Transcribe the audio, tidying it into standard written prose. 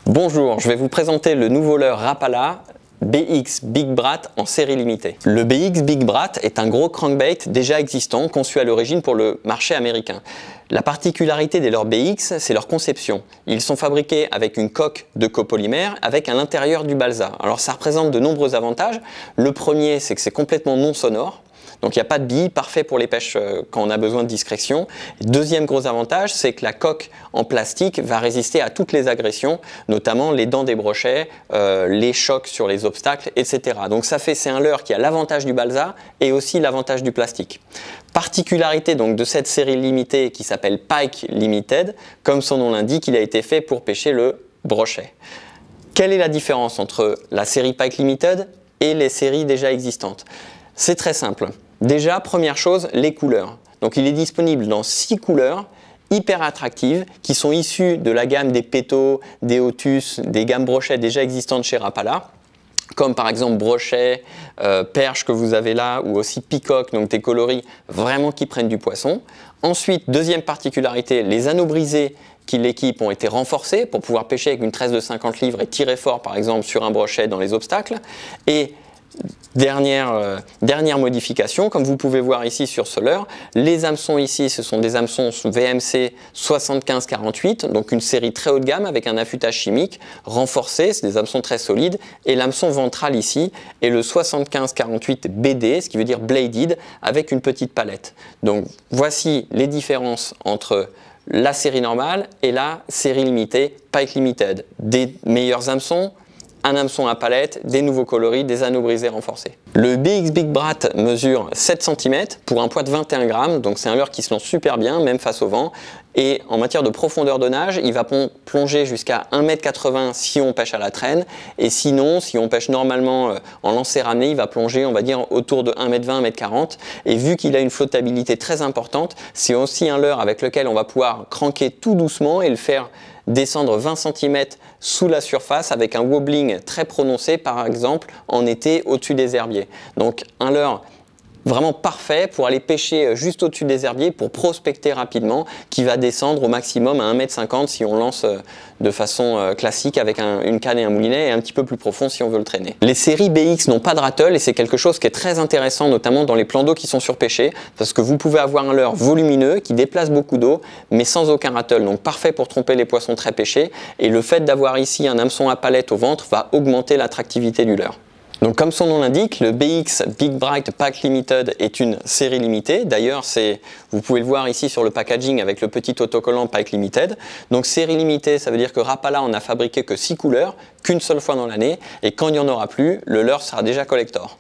Bonjour, je vais vous présenter le nouveau leurre Rapala BX Big Brat en série limitée. Le BX Big Brat est un gros crankbait déjà existant, conçu à l'origine pour le marché américain. La particularité des leurres BX, c'est leur conception. Ils sont fabriqués avec une coque de copolymère avec à l'intérieur du balsa. Alors ça représente de nombreux avantages. Le premier, c'est que c'est complètement non sonore. Donc il n'y a pas de billes, parfait pour les pêches quand on a besoin de discrétion. Deuxième gros avantage, c'est que la coque en plastique va résister à toutes les agressions, notamment les dents des brochets, les chocs sur les obstacles, etc. Donc c'est un leurre qui a l'avantage du balsa et aussi l'avantage du plastique. Particularité donc de cette série limitée qui s'appelle Pike Limited, comme son nom l'indique, il a été fait pour pêcher le brochet. Quelle est la différence entre la série Pike Limited et les séries déjà existantes? C'est très simple. Déjà, première chose, les couleurs. Donc il est disponible dans 6 couleurs hyper attractives qui sont issues de la gamme des Peto, des Otus, des gammes brochets déjà existantes chez Rapala, comme par exemple brochet, perche que vous avez là, ou aussi peacock, donc des coloris vraiment qui prennent du poisson. Ensuite, deuxième particularité, les anneaux brisés qui l'équipent ont été renforcés pour pouvoir pêcher avec une tresse de 50 livres et tirer fort par exemple sur un brochet dans les obstacles. Et dernière modification, comme vous pouvez voir ici sur ce leurre, les hameçons ici, ce sont des hameçons VMC 75-48, donc une série très haut de gamme avec un affûtage chimique renforcé, c'est des hameçons très solides, et l'hameçon ventral ici est le 75-48 BD, ce qui veut dire bladed, avec une petite palette. Donc voici les différences entre la série normale et la série limitée Pike Limited. Des meilleurs hameçons, un hameçon à palette, des nouveaux coloris, des anneaux brisés renforcés. Le BX Big Brat mesure 7 cm pour un poids de 21 grammes, donc c'est un leurre qui se lance super bien, même face au vent. Et en matière de profondeur de nage, il va plonger jusqu'à 1,80 m si on pêche à la traîne. Et sinon, si on pêche normalement en lancer ramené, il va plonger, on va dire, autour de 1,20 m, 1,40 m. Et vu qu'il a une flottabilité très importante, c'est aussi un leurre avec lequel on va pouvoir cranker tout doucement et le faire descendre 20 cm sous la surface avec un wobbling très prononcé, par exemple en été au-dessus des herbiers. Donc un leurre vraiment parfait pour aller pêcher juste au-dessus des herbiers pour prospecter rapidement, qui va descendre au maximum à 1,50 m si on lance de façon classique avec une canne et un moulinet, et un petit peu plus profond si on veut le traîner. Les séries BX n'ont pas de rattle et c'est quelque chose qui est très intéressant, notamment dans les plans d'eau qui sont surpêchés, parce que vous pouvez avoir un leurre volumineux qui déplace beaucoup d'eau mais sans aucun rattle, donc parfait pour tromper les poissons très pêchés, et le fait d'avoir ici un hameçon à palette au ventre va augmenter l'attractivité du leurre. Donc comme son nom l'indique, le BX Big Brat Pike Limited est une série limitée. D'ailleurs, vous pouvez le voir ici sur le packaging avec le petit autocollant Pike Limited. Donc série limitée, ça veut dire que Rapala en a fabriqué que 6 couleurs, qu'une seule fois dans l'année, et quand il n'y en aura plus, le leurre sera déjà collector.